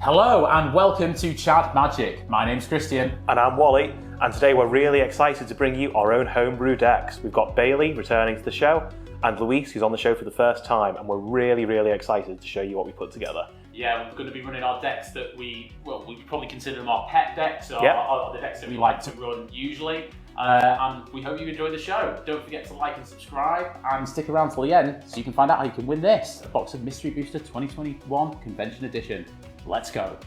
Hello and welcome to Chat Magic. My name's Christian. And I'm Wally, and today we're really excited to bring you our own homebrew decks. We've got Bailey returning to the show, and Luis, who's on the show for the first time, and we're really excited to show you what we put together. Yeah, we're going to be running our decks that we probably consider them our pet decks, or the decks that we like to run usually. And we hope you enjoy the show. Don't forget to like and subscribe, and stick around till the end so you can find out how you can win this, a box of Mystery Booster 2021 Convention Edition. Let's go.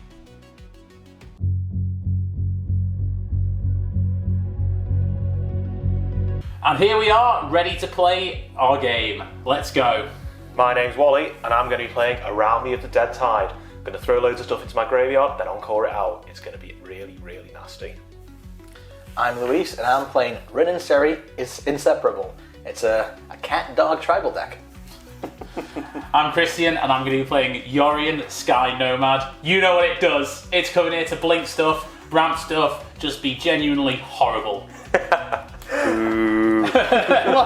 And here we are, ready to play our game. Let's go. My name's Wally, and I'm going to be playing Araumi of the Dead Tide. I'm going to throw loads of stuff into my graveyard, then encore it out. It's going to be really nasty. I'm Luis, and I'm playing RIN and SERI Inseparable. It's a cat-dog tribal deck. I'm Christian, and I'm going to be playing Yorion Sky Nomad. You know what it does. It's coming here to blink stuff, ramp stuff, just be genuinely horrible. What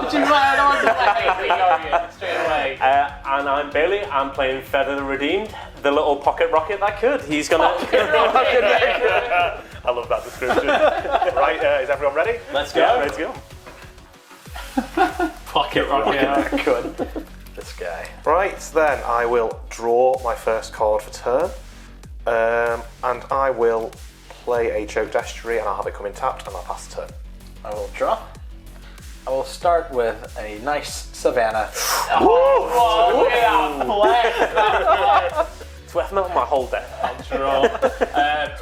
do you want to play, Yorion? Straight away. And I'm Bailey. I'm playing Feather the Redeemed, the little pocket rocket that could. He's gonna. I love that description. Right, is everyone ready? Let's go. Yeah, ready to go. Pocket rocket. Good. This guy. Right, then I will draw my first card for turn, and I will play a Choked Estuary, and I'll have it come in tapped, and I'll pass the turn. I will draw. I will start with a nice Savannah. Oh, look at that flex. It's worth melting my whole deck. I'll draw.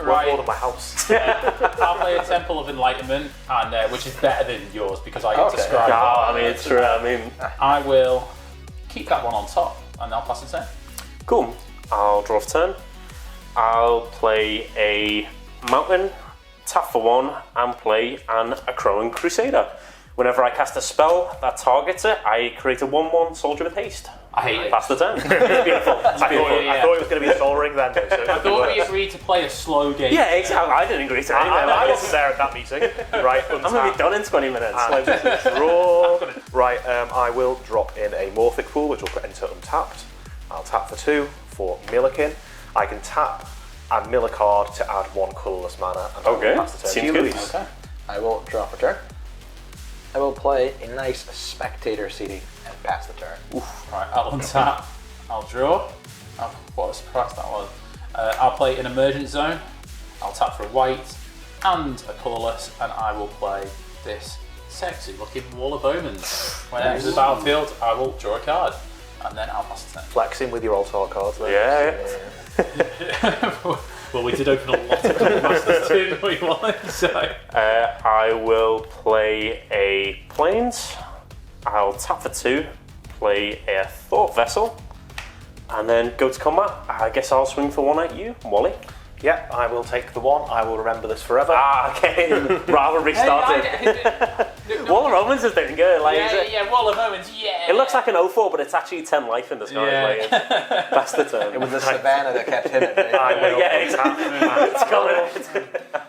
Right. More than my house. I'll play a Temple of Enlightenment, and which is better than yours because I get to scry. I mean, it's true. I mean, I will keep that one on top, and I'll pass it turn. cool. I'll draw for turn. I'll play a mountain, tap for one, and play a Crowing Crusader. Whenever I cast a spell that targets it, I create a 1/1 soldier with haste. I hate it. Pass the turn. It's beautiful. It's beautiful. I thought it was going to be a Soul Ring then. So I thought we agreed to play a slow game. Yeah, exactly. I didn't agree to anything. I wasn't there at that meeting. Right, I'm going to be done in 20 minutes. Draw. Right, I will drop in a Morphic Pool, which will enter untapped. I'll tap for 2 for Millikin. I can tap and mill a card to add 1 colourless mana. And Okay, pass the turn seems to you, good. Luis. Okay. I will draw for turn. I will play a nice Spectator seating and pass the turn. Right, I'll untap. I'll draw. Oh, what a surprise that was. I'll play an Emergent Zone. I'll tap for a white and a colourless, and I will play this sexy looking Wall of Omens. When it enters the battlefield, I will draw a card, and then I'll pass the turn. Flexing with your alt art cards there. Yeah. Well, we did open a lot of Double Masters, didn't we, Wally? So. I will play a Plains. I'll tap for 2, play a Thought Vessel, and then go to combat. I guess I'll swing for 1 at you, Wally. Yeah, I will take the 1. I will remember this forever. Okay. Rather restarted. Wall of Omens is doing good. Like, Wall of Omens, yeah. It looks like an 0-4, but it's actually 10 life in the sky. Yeah. That's the turn. It was the Savannah that kept hitting it. I will exactly. It's coming.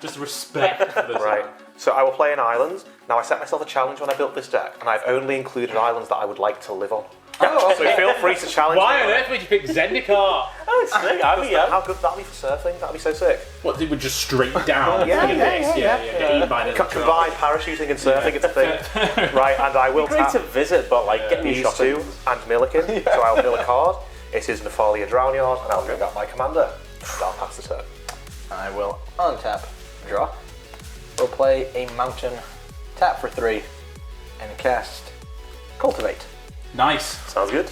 Just respect for this. Right, so I will play an island. Now I set myself a challenge when I built this deck, and I've only included islands that I would like to live on. Oh, So feel free to challenge Why on me. earth would you pick Zendikar? Oh, it's sick. I mean, yeah. How good that'd be for surfing? That'd be so sick. What, they would just straight down? Yeah. Get eaten by the Combine parachuting and surfing, it's a thing. Right, and I will Great tap to visit, but like, get me these shopping. 2 and Millikin. So I'll mill a card. It is Nephalia Drownyard, and I'll bring out my commander. And I'll pass the turn. I will untap, draw. We'll play a mountain, tap for 3, and cast Cultivate. Nice. Sounds good.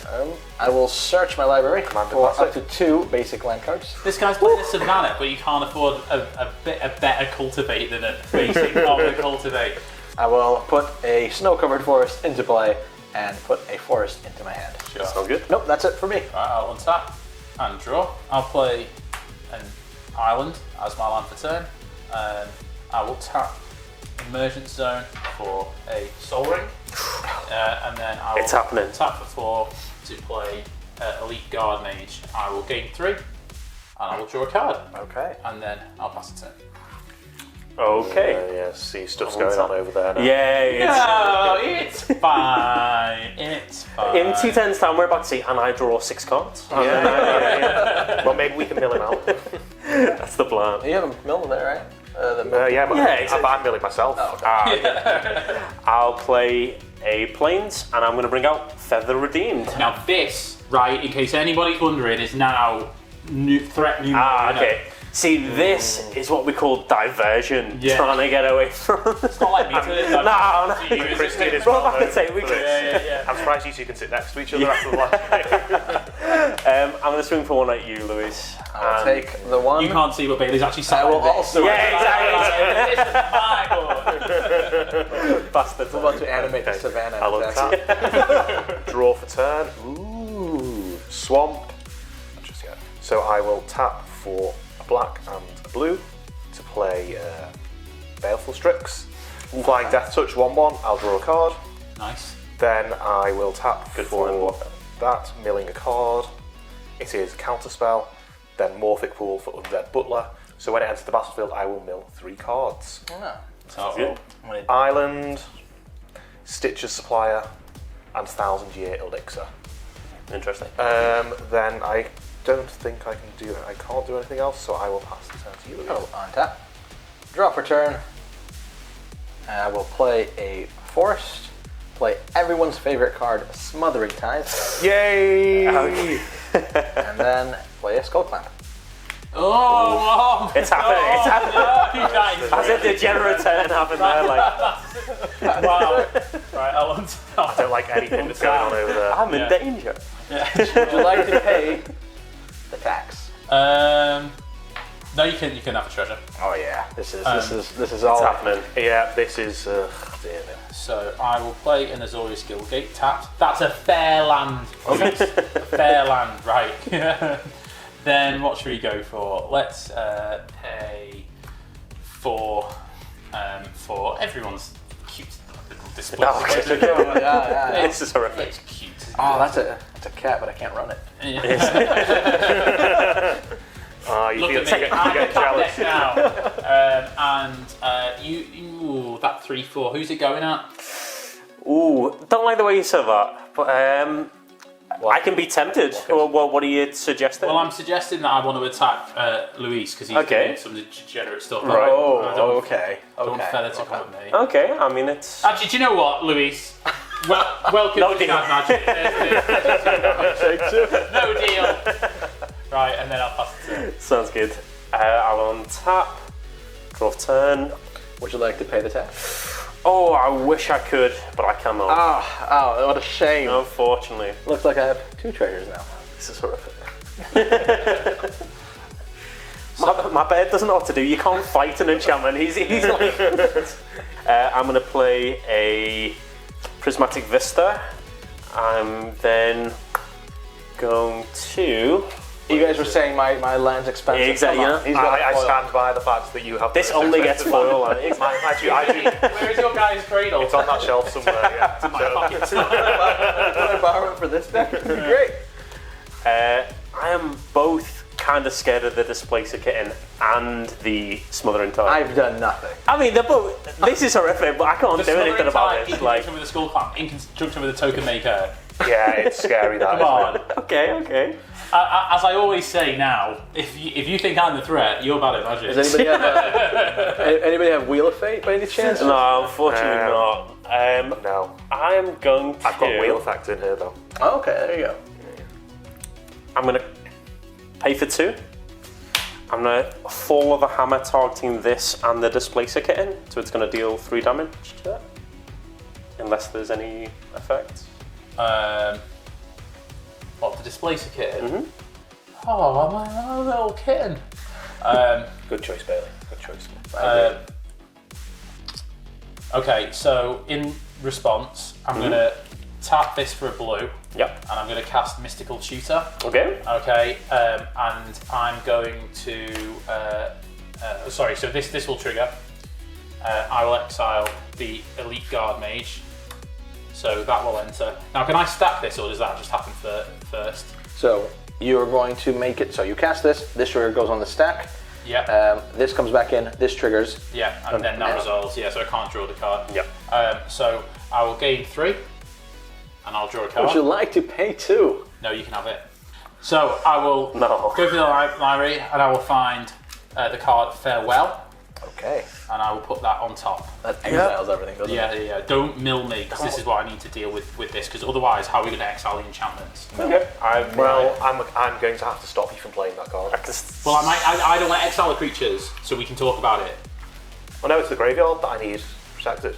I will search my library Commander for classic. up to 2 basic land cards. This guy's playing a Savannah, but you can't afford a better Cultivate than a basic common Cultivate. I will put a snow-covered forest into play and put a forest into my hand. Sure. Sounds good. Nope, that's it for me. Right, I'll untap and draw. I'll play an island as my land for turn. I will tap Emergent Zone for a Soul Ring. And then I will It's happening. tap for 4 to play Elite Guard Mage. I will gain 3, and I will draw a card. Okay. And then I'll pass it turn. Okay. Yeah, see stuff's going on over there now. Yeah, No, it's fine. It's fine. in 2 turns time, we're about to see, and I draw 6 cards. Yeah. Well, maybe we can mill him out. That's the plan. You have a mill there, right? Yeah, but exactly. I'm milling myself. Oh, okay. I'll play a Plains, and I'm going to bring out Feather Redeemed. Now this, right, in case anybody's wondering, is now threat numero. Okay. See, this is what we call diversion. Yeah. Trying to get away from. It's not like me to No. Christine is Roll back well and say we known can. for this. Yeah. I'm surprised you two can sit next to each other after the last game. I'm going to swing for one at you, Lewis. I'll take the one. You can't see what Bailey's actually sat I will on. also. Yeah, exactly. This is my board. Bastard. I'm about to animate the savannah. I'll attack. untap. Draw for turn. Ooh. Swamp. Just yet. So I will tap for a black and a blue to play Baleful Strix. Flying Death Touch 1/1. I'll draw a card. Nice. Then I will tap Good flying for blocker. that, milling a card. It is Counterspell. Then Morphic Pool for Undead Butler. So when it enters the battlefield, I will mill 3 cards. Oh. Oh. Island, Stitcher's Supplier, and 1000-Year Elixir. Interesting. Then I don't think I can do it. I can't do anything else, so I will pass the turn to you. Oh, on tap. Draw for turn. And I will play a Forest. Play everyone's favorite card, Smothering Ties. Yay! And then play a Skull Clamp. Oh, It's happening. It's happening. Nice. As a degenerate turn happened there, like Wow. Right, I'll untap. I don't like anything that's going on over there. I'm in danger. Would you like to pay the tax? No, you can have a treasure. Oh yeah, this is all It's happening. Yeah, this is... dear me. So I will play an Azorious Guildgate tapped. That's a fair land. Okay. A fair land, right. Then what should we go for? Let's pay for everyone's cute little display. Oh, okay. yeah. This is horrific. It's cute. Oh, that's a cat, but I can't run it. You Look feel at me, you I'm get the top jealous. deck now. Ooh, that 3/4. Who's it going at? Ooh, don't like the way you said that, but I can be tempted. What are you suggesting? Well, I'm suggesting that I want to attack Luis because he's Okay. doing some degenerate stuff. Right. I don't okay. I don't want Feather to come at me. Okay, I mean it's. Actually, do you know what, Luis? Welcome No to deal. Card Magic. No deal. Right, and then I'll pass it to. Sounds good. I'll untap. Draw turn. Would you like to pay the tax? Oh, I wish I could, but I cannot. Oh, what a shame. Unfortunately. Looks like I have 2 treasures now. This is horrific. my bed doesn't know what to do. You can't fight an enchantment. He's like. I'm going to play a Prismatic Vista. I'm then going to. You guys were saying my land's expensive. Exactly, Come on, you know, he's got I a foil. stand by the fact that you have This the only gets expensive foil. one. Actually, Where is your guy's cradle? It's on that shelf somewhere, yeah. in my pocket. Can I borrow it for this deck? Great. I am both kind of scared of the Displacer Kitten and the Smothering Tide. I've done nothing. I mean, they're both. This is horrific, but I can't do anything about In it. Like, conjunction with a skull clamp, in conjunction with a token maker. Yeah, it's scary that, Come isn't on. okay. As I always say now, if you think I'm the threat, you're bad at magic. Does anybody have Wheel of Fate by any chance? No, unfortunately not. it? No. I'm going to. I've got Wheel Effect in here, though. Oh, okay, there you go. I'm going to pay for 2. I'm going to Fall of a Hammer targeting this and the Displacer Kitten, so it's going to deal 3 damage to it. Unless there's any effects. What, the Displacer Kitten? Mm-hmm. Oh, I'm a little kitten. Good choice, Bailey. Good choice. Okay, so in response, I'm going to tap this for a blue. Yep. And I'm going to cast Mystical Tutor. Okay. Okay, and I'm going to. Sorry, so this will trigger. I will exile the Elite Guard Mage. So that will enter. Now, can I stack this, or does that just happen first? So you're going to make it. So you cast this. This trigger goes on the stack. Yeah. This comes back in, this triggers. Yeah, and then that resolves. Yeah, so I can't draw the card. Yeah. So I will gain 3, and I'll draw a card. Would you like to pay 2? No, you can have it. So I will No. go through the library, and I will find the card Farewell, Okay. and I will put that on top. That exiles everything, doesn't it? Yeah. Don't mill me, because this is what I need to deal with this, because otherwise, how are we going to exile the enchantments? Okay. I'm going to have to stop you from playing that card. Well, I don't want to exile the creatures, so we can talk about it. Well, no, it's the graveyard that I need protected.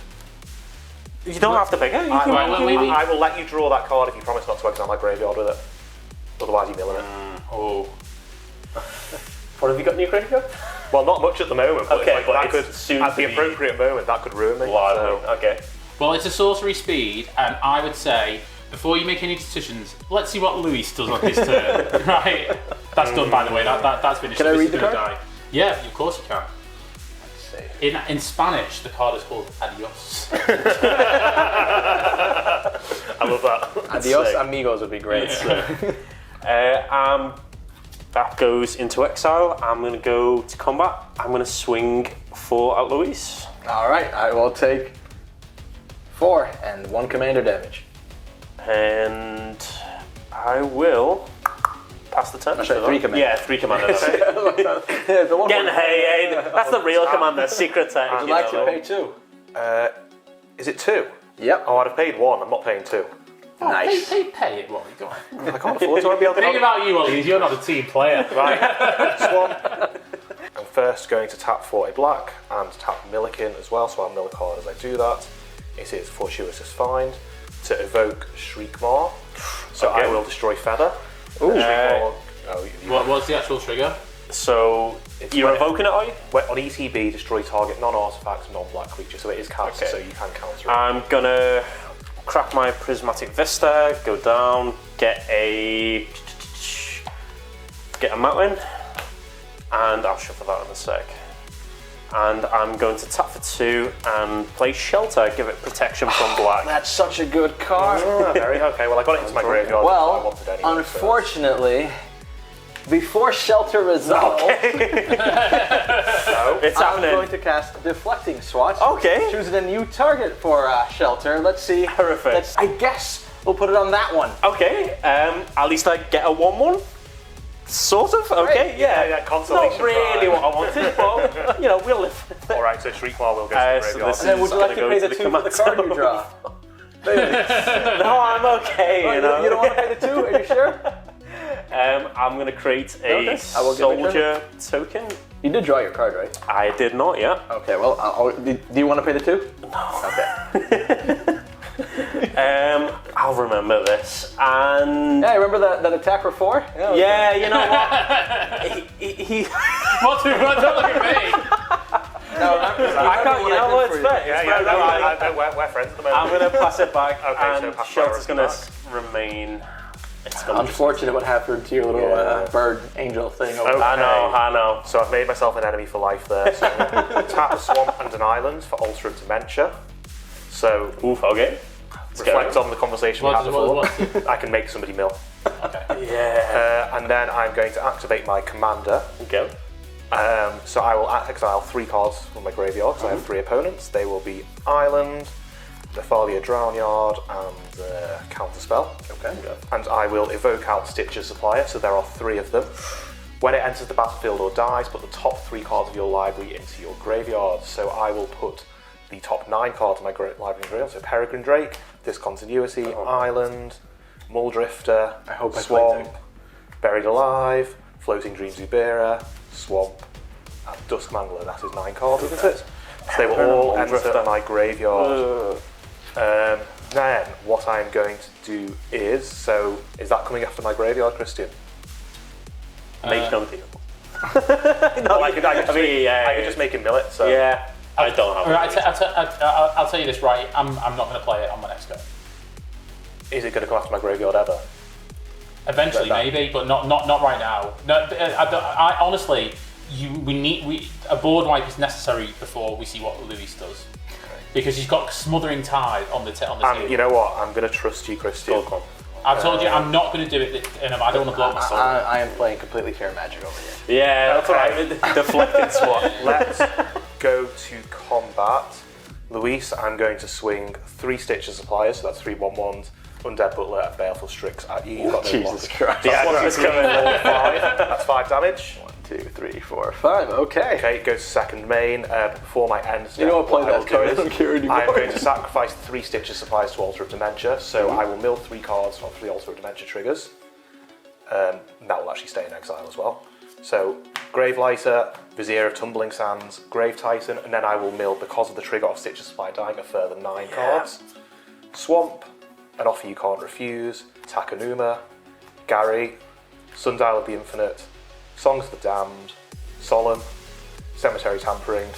You don't have to pick it. I will let you draw that card if you promise not to exile my graveyard with it. Otherwise, you're milling it. Oh. What have you got in your graveyard? Well, not much at the moment, but, Okay, it's but that it's could, soon at to the be. appropriate moment, that could ruin me. Wow. Okay. Well, it's a sorcery speed, and I would say, before you make any decisions, let's see what Luis does on his turn. Right? That's done, by the way. That's finished. Can I This read is the gonna card? die. Yeah, of course you can. Let's see. In Spanish, the card is called Adios. I love that. Adios Sick. amigos would be great. That goes into exile. I'm going to go to combat. I'm going to swing for at Luis. All right, I will take 4 and 1 commander damage. And I will pass the turn. Sorry, 3 commander. Yeah, 3 commander damage. The one Again, hey, that's the real commander, secret tech. Would you like to pay 2? Is it 2? Yep. Oh, I'd have paid 1. I'm not paying 2. Nice. Pay it, Wally. Go on. I can't afford to. I'd be able to. Think about you, Wally, because you're not a team player. Right. Swan. I'm first going to tap for a black and tap Millikin as well, so I'll mill a card as I do that. It is Fortuitous Find to evoke Shriekmaw. So Okay. I will destroy Feather. Ooh. Shriekmaw, What's the actual trigger? So, you're when- evoking it, are you? on ETB, destroy target non-artifacts, non-black creature. So it is cast, Okay. so you can counter it. I'm going to crack my Prismatic Vista, go down, get a mountain, and I'll shuffle that in a sec. And I'm going to tap for 2 and play Shelter, give it protection from black. That's such a good card. Very okay. Well, I got it into my graveyard. I Well, wanted anyway, so unfortunately, before Shelter resolves, It's I'm happening. going to cast Deflecting Swat. Okay. Choosing a new target for Shelter. Let's see. Horrific. I guess we'll put it on that one. Okay, at least I get a 1-1. Sort of, okay, Right. yeah. Yeah, consolation Not really prize. what I wanted, but, we'll live with it. All right, so Shriekmaw will go to the So graveyard. this And then would you like to gonna pay go the to 2 for the card you command draw? No, I'm okay, You don't want to pay the 2? Are you sure? I'm going to create a Okay, I will give it a soldier token. You did draw your card, right? I did not yet. Okay, well, do you want to pay the 2? No. Okay. I'll remember this. And Yeah, remember that attack for 4? yeah, you know what? he Don't look at me. No, I can't, you know what? It's fair. Yeah, It's yeah, fair. no, we're friends at the moment. I'm going to pass it back, Okay, so and pass Shelter's going priority to remain. It's gonna Unfortunate what happened to your little bird angel thing over Okay. I know. So I've made myself an enemy for life there. So tap a swamp and an island for Alter of Dementia. So Oof, okay. reflect on the conversation we had before. What? I can make somebody mill. Yeah. And then I'm going to activate my commander. Go. So I will exile 3 cards from my graveyard because I have 3 opponents. They will be Island, Nephalia Drownyard, and Counterspell. Okay. And I will evoke out Stitcher's Supplier, so there are 3 of them. When it enters the battlefield or dies, put the top 3 cards of your library into your graveyard. So I will put the top 9 cards of my library in graveyard. So Peregrine Drake, Discontinuity, Island, Muldrifter, I hope I Swamp, played Buried Alive, Floating Dream Zubera, Swamp, and Duskmangler. That is 9 cards, isn't it? So they will all enter my graveyard. Then what I'm going to do is that coming after my graveyard, Christian? Mage don't deal. Well, I could just make him mill it. So Yeah, I don't have Right, I'll tell you this, right? I'm not going to play it on my next go. is it going to come after my graveyard ever? Eventually, Like that. maybe, but not right now. No, I honestly, a board wipe is necessary before we see what Luis does, because he's got Smothering Tide on the table. And you know what? I'm going to trust you, Christian. Go on. I've told you I'm not going to do it, and I don't want to blow up my sword. I am playing completely fair magic over here. Yeah, that's right. Deflected swat. Let's go to combat. Luis, I'm going to swing 3 Stitch of Suppliers, so that's 3 1/1s, Undead Butler, and Baleful Strix at you. You've got no Jesus Christ. Yeah, that's going roll 5. That's 5 damage. 1, 2, 3, 4, 5. Okay. Okay, go to second main. Before my end step, You don't play what I that card, I will don't care do is anymore. I'm going to sacrifice 3 Stitch of Supplies to Altar of Dementia, so I will mill 3 cards from 3 Altar of Dementia triggers. And that will actually stay in exile as well. So, Grave Lighter, Vizier of Tumbling Sands, Grave Titan, and then I will mill, because of the trigger of Stitch of Supply dying, a further 9 cards. Swamp, An Offer You Can't Refuse, Takanuma, Gary, Sundial of the Infinite, Songs of the Damned, Solemn, Cemetery Tampering,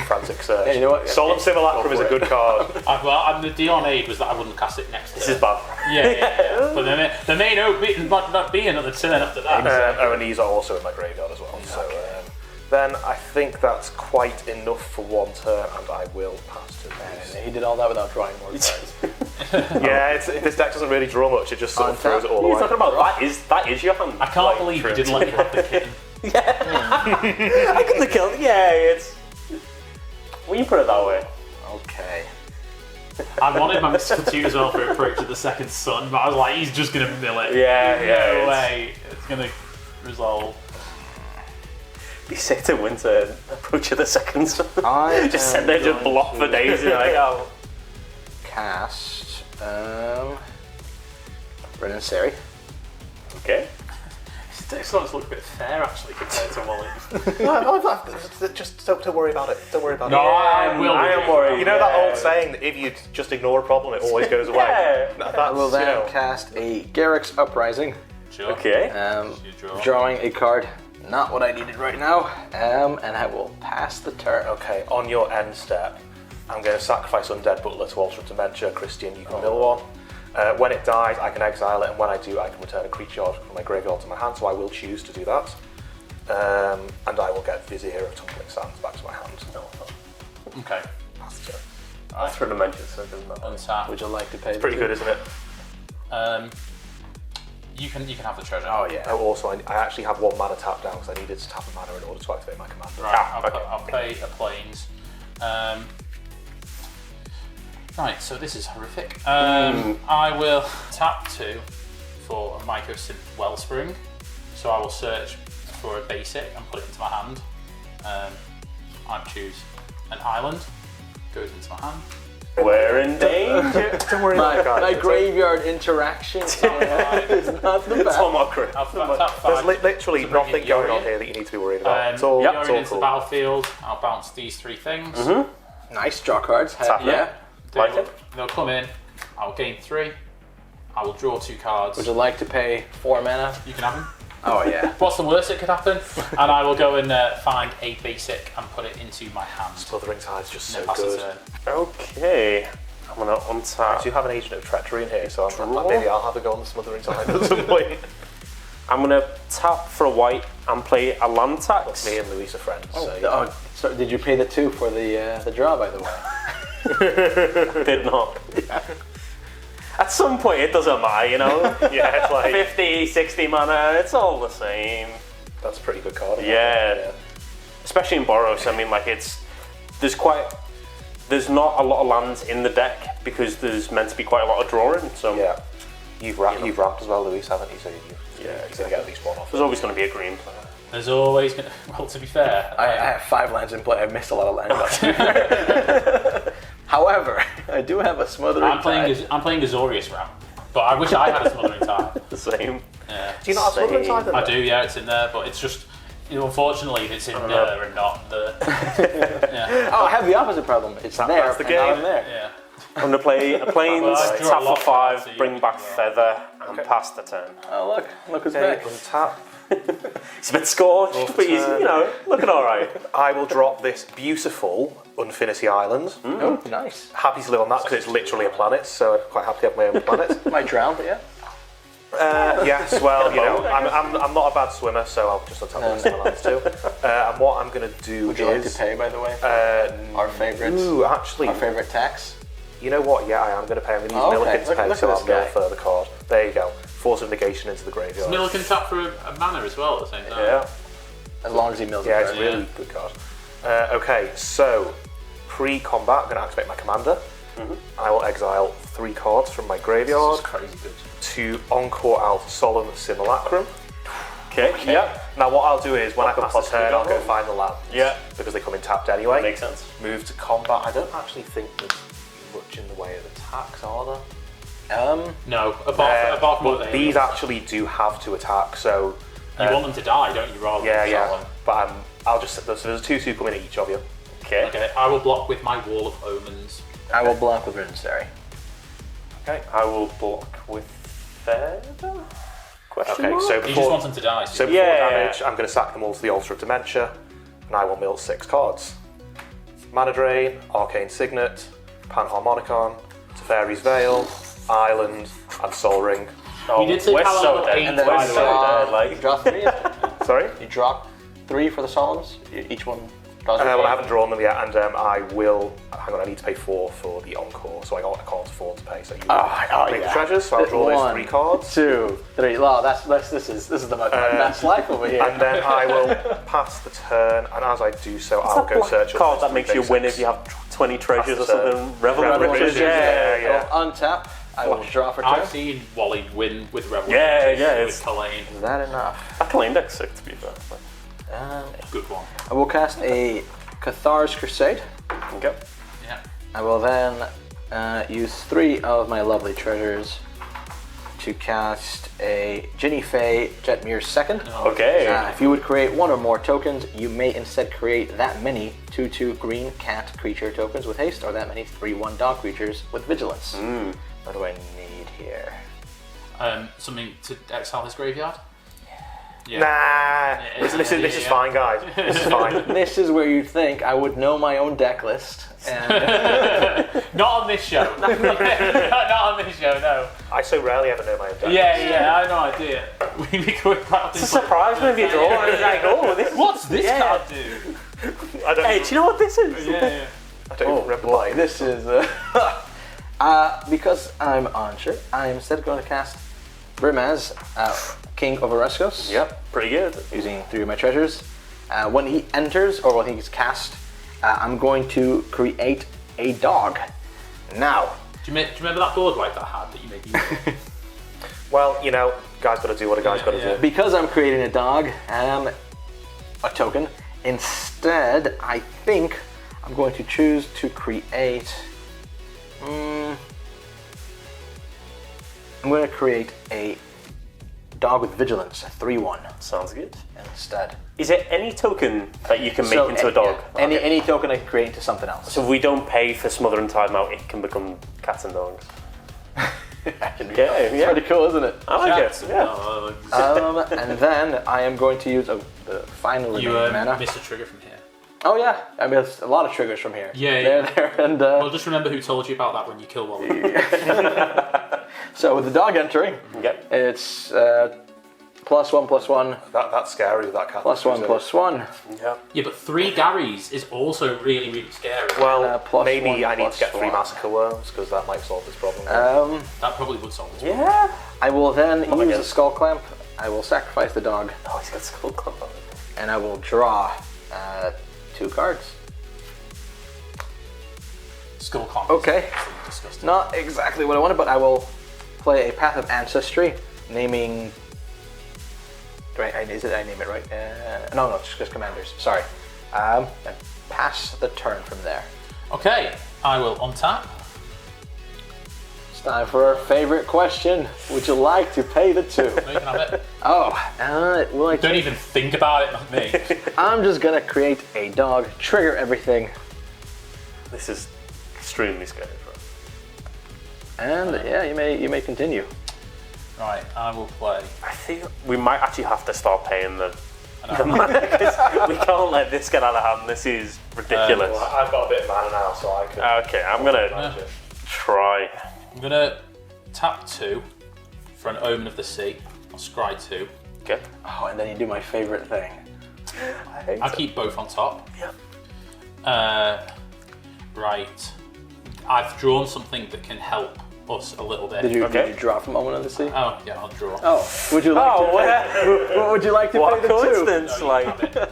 Frantic Search. Hey, you know what? Solemn Simulacrum is a good card. Well, the deal on aid was that I wouldn't cast it next This turn. is bad. Yeah. But the main hope might not be another turn after that. And these are also in my graveyard as well. So then I think that's quite enough for 1 turn, and I will pass to Luis. He did all that without drawing more cards. Yeah, this deck doesn't really draw much. It just sort of throws it all What are you away. talking about? That is your hand. I can't believe you didn't let me have the kitten. I couldn't have killed. Yeah, it's. When you put it that way. Okay. I wanted my Misconstitute as well for Approach of the Second Sun, but I was like, he's just going to mill it. Yeah, No way. It's going to resolve. Be sick to win to Approach of the Second Sun. I Just sit there, just block for days, and you're like, oh. Cast. RIN and Seri. Okay. His deck starts to look a bit fair, actually, compared to Wally. Just don't worry about it. Don't worry about No, it. I am worried. You know that old saying that if you just ignore a problem, it always goes away? Yeah. That's, I will then you know, cast a Garrick's Uprising. Sure. Okay. Drawing a card. Not what I needed right now. And I will pass the turn. Okay, on your end step, I'm going to sacrifice Undead Butler to Altar of Dementia. Christian, you can mill one. When it dies, I can exile it, and when I do, I can return a creature from my graveyard to my hand, so I will choose to do that. And I will get Vizier of Tumbling Sands back to my hand. Okay. That's the turn. I'll throw the mention, so it doesn't matter. Untap. Would you like to pay? Pretty good, isn't it? You can have the treasure. Oh yeah. Oh, also, I actually have 1 mana tapped down because I needed to tap a mana in order to activate my command. Right, I'll play a Plains. Right, so this is horrific. I will tap 2 for a Mycosynth Wellspring. So I will search for a basic and put it into my hand. I choose an island, goes into my hand. We're in danger. Don't worry about it, guys. My graveyard interaction is not the It's best. on my crib. I'll tap 5. There's literally to bring nothing in going on Yorion. here that you need to be worried about. It's all, Yorion it's all into the cool. battlefield. I'll bounce these 3 things. Nice draw cards. Tap Yeah. Like it? They'll come in. I'll gain 3. I will draw 2 cards. Would you like to pay 4 mana? You can have them. Oh yeah. What's the worst that could happen? And I will go and find a basic and put it into my hand. Smothering Tide's just And then so pass the good. turn. Okay. I'm gonna untap. I do have an Agent of Treachery in here, so maybe I'll have a go on the Smothering Tide at some point. I'm gonna tap for a white and play a land tax. Me and Luis are friends. So, Oh, so did you pay the 2 for the draw, by the way? Did not. At some point, it doesn't matter, you know? yeah, it's like 50, 60 mana, it's all the same. that's a pretty good card. isn't Yeah. it? Especially in Boros, I mean, like, there's not a lot of lands in the deck because there's meant to be quite a lot of drawing, so Yeah. You've ramped as well, Luis, haven't you? So you're going to get at least 1 off. there's always going to be a green player. There's always going to... Well, to be fair... I have 5 lands in play. I missed a lot of lands. However, I do have a Smothering I'm playing Tide. Azorious ramp, but I wish I had a Smothering Tide. The same. Yeah. Do you not have Smothering Same. Tide in I there? do, yeah, it's in there, but it's just... You know, unfortunately, it's in there and not the... yeah. Oh, I have the opposite problem. It's there, that's the and not game. in there. Yeah. I'm going to play a plains, Well, I draw a tap lot for of 5, cards, so you bring can back draw. feather, and pass the turn. Oh look who's Okay, back. untap. It's a bit scorched, but he's, you know, looking alright. I will drop this beautiful Unfinity Island. Oh, nice. Happy to live on that because it's literally a planet, so I'm quite happy to have my own planet. Might drown, but yeah. Yes, well, you know, I'm not a bad swimmer, so I'll just untap the rest of my lands too. And what I'm going to do Would you like to pay, by the way? Our favorite. Ooh, actually, Our favorite tax. You know what? Yeah, I am going to pay. I'm going to use Milliken to pay, so I'll mill further card. There you go. Force of negation into the graveyard. Does Milliken tap for a mana as well at the same time? Yeah. As long as he mills it. Yeah, it's a really good card. Okay, so pre-combat, I'm going to activate my commander. I will exile 3 cards from my graveyard. This is crazy good. To encore out Solemn Simulacrum. Okay, yeah. Now what I'll do is when I pass the turn, I'll go go. find the lands. Yeah. Because they come in tapped anyway. Makes sense. Move to combat. I don't actually think there's much in the way of attacks, are there? No, apart from what these actually do have to attack, so... You want them to die, don't you, rather than yeah. But I'll just... So there's 2/2 coming at each of you. Okay. Okay, I will block with my Wall of Omens. I will block with RIN and SERI. Okay. I will block with Feather? Question Okay, mark? so You just before, want them to die. so before damage, I'm going to sack them all to the Altar of Dementia, and I will mill 6 cards. Mana Drain, Arcane Signet, Panharmonicon, Teferi's Veil, Island, and Sol Ring. Oh, You did say we're Palo so Alto dead. 8, And then by the way. you draw 3. Sorry? You draw 3 for the Solemns. Each one draws Well, I haven't drawn them yet, and I will... Hang on, I need to pay 4 for the Encore, so I can't afford to pay, so you bring the treasures, so I'll draw those 3 cards. 2, 3. Well, this is the best life over here. And then I will pass the turn, and as I do so, I'll go search up card those that makes 3 you win basics. if you have 20 treasures or Pass the turn. something. Revel Riches, yeah. I'll untap. I will draw for 2. I've seen Wally win with Rebel. Yeah, Riches yeah, with Kalane. Is that enough? That claim deck's sick, to be fair. Good one. I will cast a Cathar's Crusade. Okay. Yeah. I will then use 3 of my lovely treasures to cast a Ginny Fae Jetmir II. Okay. If you would create 1 or more tokens, you may instead create that many 2/2 green cat creature tokens with haste, or that many 3/1 dog creatures with vigilance. What do I need here? Something to exile his graveyard? Yeah. Nah, this is fine, guys. This is fine. This is where you'd think I would know my own deck list. And Not on this show. Not on this show, no. I so rarely ever know my own deck. Yeah, I have no idea. We quite often It's a surprise when you draw. I was like, oh, this What's this Yeah. card do? I don't, Hey, do you know what this is? Yeah. I don't even remember boy, this is because I'm Archer, I'm instead going to cast Brimaz, King of Oreskos. Yep, pretty good. Using 3 of my treasures. When he enters, or when he's cast, I'm going to create a dog. Now. Do you remember that board wipe that I had that you made use of? Well, you know, guy's got to do what a guy's got to do. Because I'm creating a dog, a token, instead, I think I'm going to choose to create... I'm going to create a dog with vigilance, a 3/1 Sounds good. instead. Is it any token that you can make into a dog? Yeah, any token I can create into something else. So if we don't pay for Smother and Time Out, it can become cats and dogs. It's pretty cool, isn't it? I like Cats it. and Yeah. dogs. And then I am going to use the final You remaining mana. missed a trigger from here. Oh yeah, I mean there's a lot of triggers from here. Yeah, there, and Well, just remember who told you about that when you kill Wally. so with the dog entering, Yep. it's +1/+1, That's scary with that cat. +1/+1. Yep. Yeah, but 3 Garys is also really, really scary. Well, +1/+1. maybe I need to get 3 Massacre Worms, because that might solve this problem. That probably would solve this problem. Yeah. I will then my use God. the Skull Clamp. I will sacrifice the dog, Oh, he's got Skull Clamp on it. and I will draw 2 cards. Skull Clamp. Okay. Is disgusting. Not exactly what I wanted, but I will play a Path of Ancestry, naming... Is it I name it right? No, it's just commanders. Sorry. And pass the turn from there. Okay, I will untap. It's time for our favorite question. Would you like to pay the 2? No, you can have it. Will I Don't even think about it, not me. I'm just gonna create a dog, trigger everything, This is extremely scary for us. and yeah, you may continue. Right, I will play. I think we might actually have to start paying the mana, because we can't let this get out of hand. This is ridiculous. Well, I've got a bit of mana now, so I can... Okay, I'm gonna try. I'm gonna tap 2 for an Omen of the Sea. I'll scry 2. Okay. Oh, and then you do my favorite thing. I'll keep both on top. Yeah. Right. I've drawn something that can help us a little bit. Did you draw from Moment of the Sea? Oh yeah, I'll draw. Oh, would you like to? Would you like to What pay the coincidence! No, like, I'm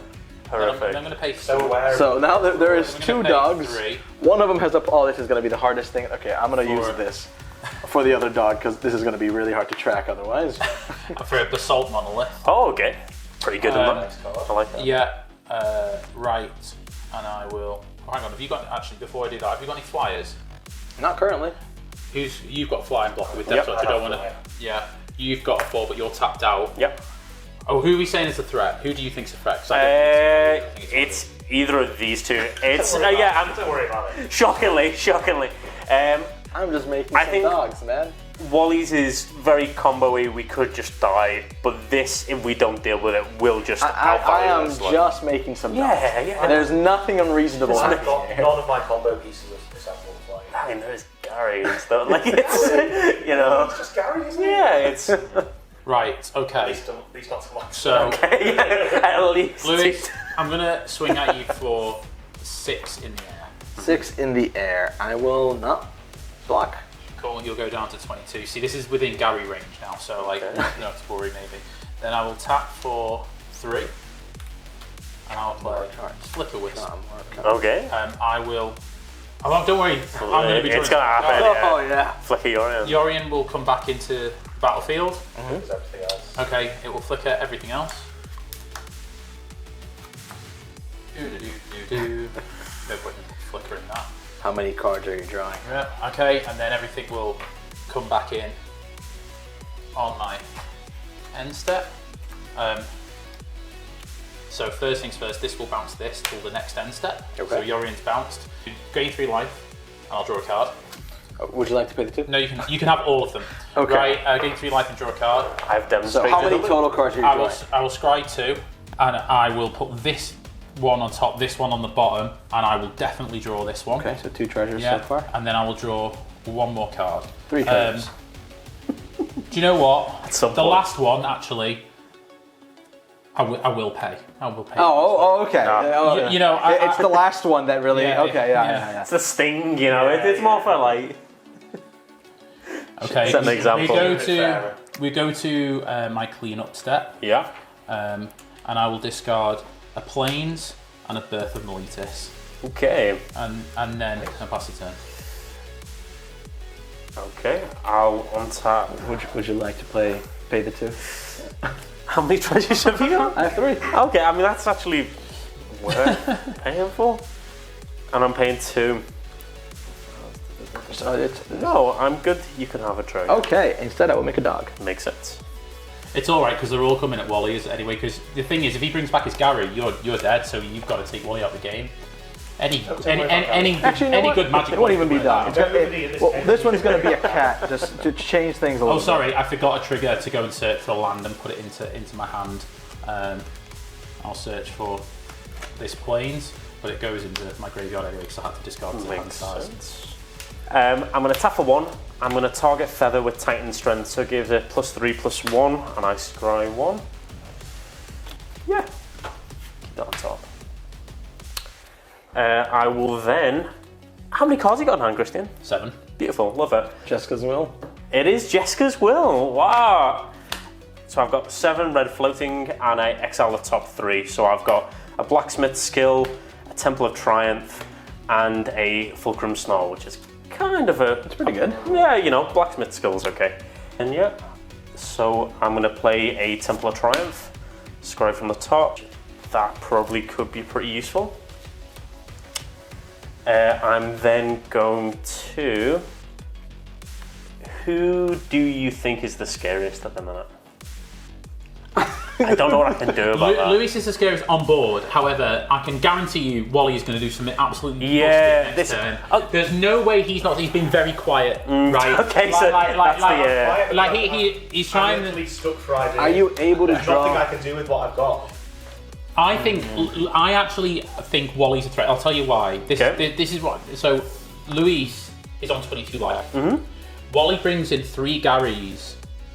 horrific. going to pay So now there is 2 dogs. 3. One of them has a. Oh, this is going to be the hardest thing. Okay, I'm going to use this for the other dog because this is going to be really hard to track otherwise. For a basalt monolith. Oh, okay. Pretty good. I like that. Yeah. Right. And I will. Oh, hang on. Have you got actually? Before I do that, have you got any flyers? Not currently. You've got flying blocker with depth touch. I don't want to. Yeah. You've got a 4, but you're tapped out. Yep. Oh, who are we saying is a threat? Who do you think's a threat? 'Cause I don't think It's either of these two. It's don't worry about it. Shockingly. I'm just making I some think- dogs, man. Wally's is very combo-y. We could just die, but this, if we don't deal with it, will just I outvalue am us. Like. just making some dogs. Yeah. There's nothing unreasonable. None of my combo pieces are acceptable to play. I mean, there's Gary and stuff. Like it's, you know. It's just Gary, isn't it? Yeah, it's Right. Okay. At least not so much. So, at least. Lewis, I'm gonna swing at you for 6 in the air. 6 in the air. I will not block. Cool. You'll go down to 22. See, this is within Gary range now, so like, you don't have to worry maybe. Then I will tap for 3, and I'll play Flicker Wisp. Okay. I will. Oh, don't worry. I'm going to be. It's gonna happen. Oh yeah. Flicker Yorion. Yorion will come back into the battlefield. There's everything else. Okay, it will flicker everything else. No point in flickering that. How many cards are you drawing? Yeah, okay, and then everything will come back in on my end step. So first things first, this will bounce this till the next end step. Okay. So Yorion's bounced. Gain 3 life, and I'll draw a card. Would you like to pay the 2? No, you can have all of them. Okay. Right, gain 3 life and draw a card. I've So demonstrated. how many total cards are you drawing? I will scry 2, and I will put this one on top, this one on the bottom, and I will definitely draw this one. Okay, so 2 treasures Yeah, so far. and then I will draw 1 more card. 3 treasures. Do you know what? some The point. last one, actually, I will pay. I will pay. Okay. You- you know, it's the last one that really. Yeah, okay, yeah. yeah. It's the sting, you know. It's more for like. Okay. Set an example. We go to my clean-up step, Yeah. and I will discard a Plains and a Birth of Meletis, Okay. and then I pass the turn. Okay. I'll untap. Would you like to pay the 2? How many treasures have you got? I have 3. Okay, I mean that's actually worth paying for. And I'm paying 2. So it's No, I'm good. You can have a treasure. okay. Instead, I will make a dog. Makes sense. It's all right because they're all coming at Wally's anyway. Because the thing is, if he brings back his Gary, you're dead. So you've got to take Wally out of the game. Any good magic. It won't even be that. dog. This one's going to be a cat, just to change things a little. Oh, sorry, I forgot a trigger to go and search for a land and put it into my hand. I'll search for this Plains, but it goes into my graveyard anyway because I had to discard the hand Makes size. sense. I'm going to tap for 1. I'm going to target Feather with Titan Strength, so it gives it +3/+1, and I scry 1. Yeah, keep that on top. I will then. How many cards you got in hand, Christian? 7. Beautiful, love it. Jessica's will. It is Jessica's Will. Wow. So I've got 7 red floating, and I exile the top 3. So I've got a Blacksmith Skill, a Temple of Triumph, and a Fulcrum Snarl, which is kind of a. It's pretty good. Yeah, you know, Blacksmith Skill's okay. And yeah, so I'm going to play a Temple of Triumph, scry from the top. That probably could be pretty useful. I'm then going to. Who do you think is the scariest at the minute? I don't know what I can do about that. Lewis is the scariest on board. However, I can guarantee you Wally is going to do something absolutely Yeah, busted next this- turn. oh. There's no way he's not. He's been very quiet, right? Okay, so that's the. Like he's trying I'm to. literally stuck for idea. Are you able to There's nothing I draw? can do with what I've got. I actually think Wally's a threat. I'll tell you why. This is what. So, Luis is on 22 life. Wally brings in 3 Garys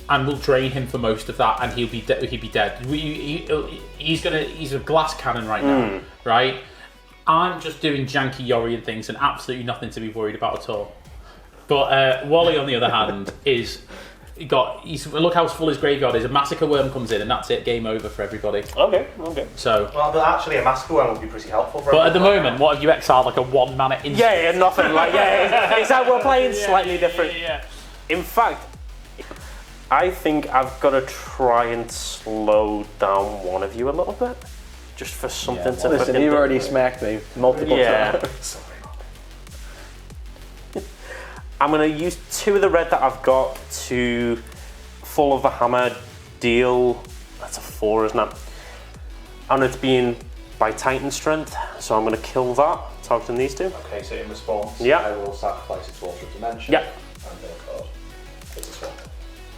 and will drain him for most of that, and he'd be dead. He's a glass cannon right now, right? I'm just doing janky Yorion things and absolutely nothing to be worried about at all. But Wally, on the other hand, look how full his graveyard is. A Massacre Worm comes in and that's it, game over for everybody. Okay. So, Well, but actually, a Massacre Worm would be pretty helpful for but at the moment, what have you exiled? Like a 1-mana instant? Yeah, nothing like it's like we're playing slightly different. Yeah. In fact, I think I've got to try and slow down one of you a little bit, just for something to. Listen, fucking you've do. already smacked me multiple times. Sorry. I'm going to use 2 of the red that I've got to Fall of the Hammer deal. That's a 4, isn't it? And it's being by Titan Strength, so I'm going to kill that, targeting these 2. Okay, so in response, Yeah. I will sacrifice it to Altar of Dimension. Yeah. And then a card. It's a swamp.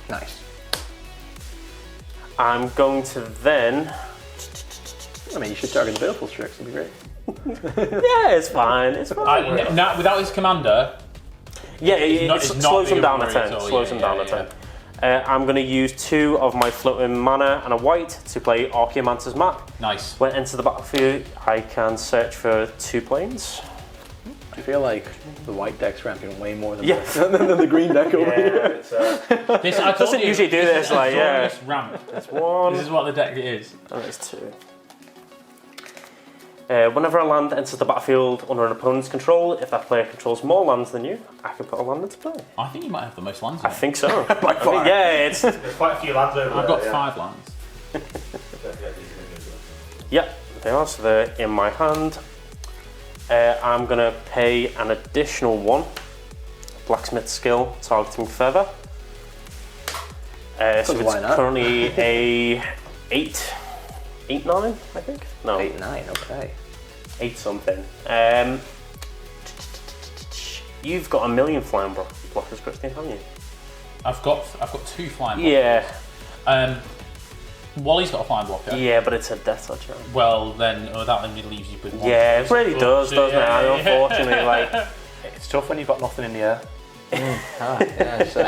Nice. I'm going to then. I mean, you should target the Baleful Strix. It'd be great. Yeah, it's fine. It's fine. Without his commander, Yeah, it's it not slows them down a worry at 10. all, Slows them down a 10. I'm going to use 2 of my floating mana and a white to play Archaeomancer's Map. nice. When enter the battlefield, I can search for 2 planes. I feel like the white deck's ramping way more than, Yeah. than the green deck over here. It's, This I told Doesn't you, usually do this, like, yeah. Azorious ramp. That's 1. This is what the deck is. And it's 2. Whenever a land enters the battlefield under an opponent's control, if that player controls more lands than you, I can put a land into play. I think you might have the most lands. I think so. By far. Yeah, it's. there's quite a few lands over I've there. got 5 lands. Yeah, they are, so they're in my hand. I'm going to pay an additional 1. Blacksmith skill, targeting feather. So why it's not? currently a 8, 9, I think? No, 8, 9, okay. 8 something. You've got a million flying blockers, Christine, haven't you? I've got 2 flying blockers. Yeah. Wally's got a flying blocker. Yeah, but it's a death touch. Right? Well, then that only leaves you with 1. Yeah, it really does, doesn't it? And unfortunately, like. It's tough when you've got nothing in the air. Yeah, so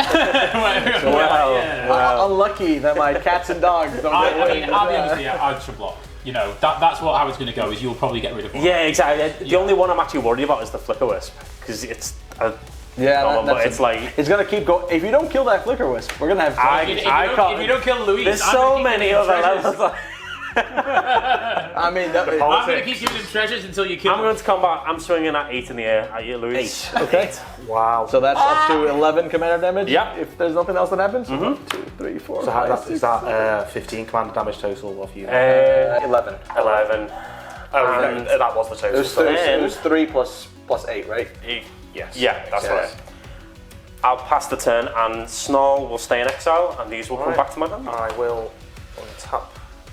Wow. unlucky that my cats and dogs don't get I away mean, with I'll be that. honest with you, I should block. You know, that's what how it's going to go. Is you'll probably get rid of one. Yeah, exactly. The only one I'm actually worried about is the Flicker Wisp, because it's a Yeah, common, but that's it's like. it's gonna keep going. If you don't kill that Flicker Wisp, we're gonna have. If you don't kill Louise, There's I'm so gonna keep many giving him other treasures. levels. I mean, that, I'm going to keep giving him treasures until you kill I'm him. going to combat. I'm swinging at 8 in the air at you, Louise. 8. Okay. Wow. So that's up to 11 commander damage. Yeah. If there's nothing else that happens. 1, 2, 3, 4. So how 5, is that 15 commander damage total off you? 11. 11. Oh, no, that was the total. It was 3 plus 8, right? Yes. Yeah, that's Okay. right. I'll pass the turn, and Snarl will stay in exile, and these will come Right. back to my hand. I will untap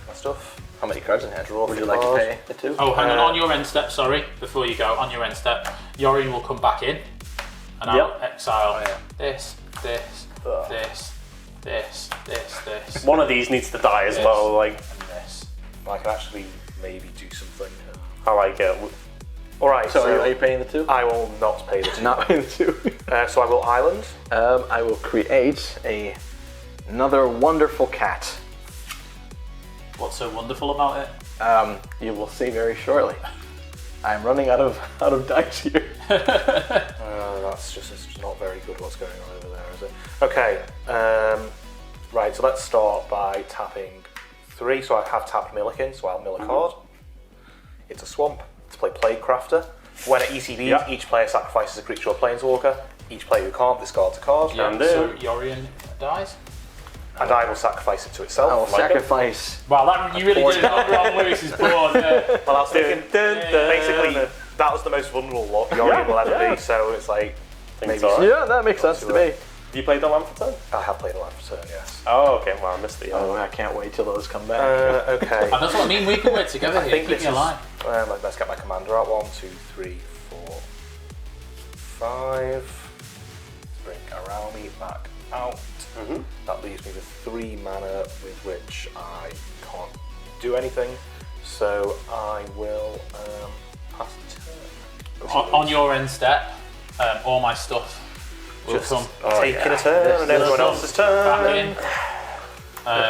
my stuff. How many cards in hand? Draw Would for you like to cards. pay the 2? Oh, hang on your end step, sorry, before you go, on your end step, Yorion will come back in, and I'll Yep. exile yeah. this. One of these needs to die as well. Like, And this. I can actually maybe do something. I like it. Alright, So so are you paying the 2? I will not pay the 2. Not paying the 2. So I will island. I will create another wonderful cat. What's so wonderful about it? You will see very shortly. I'm running out of dice here. That's just it's not very good what's going on over there, is it? Okay, right, so let's start by tapping 3. So I have tapped Millikin, so I'll mill a card. It's a swamp to play Plague Crafter. When at ECB, each player sacrifices a creature or planeswalker. Each player who can't discards a card. Yeah, so Yorion dies. And I will sacrifice it to itself. I will like it. sacrifice. Wow, that you really did it on Lewis's board. Well, I was thinking, basically, that was the most vulnerable Yorion will ever be, so it's like, maybe. alright. Yeah, that makes sense to me. Do you play the land for turn? I have played a land for turn, yes. Oh, okay. Well, I missed the. Oh, I can't wait till those come back. Okay. And that's what I mean, we can work together I here, think keep this me is. alive. Let's get my commander out. 1, 2, 3, 4, 5. Let's bring Araumi back out. That leaves me with 3 mana with which I can't do anything. So I will pass the turn. On your end step, all my stuff will Just come taking a turn and everyone else's turn. back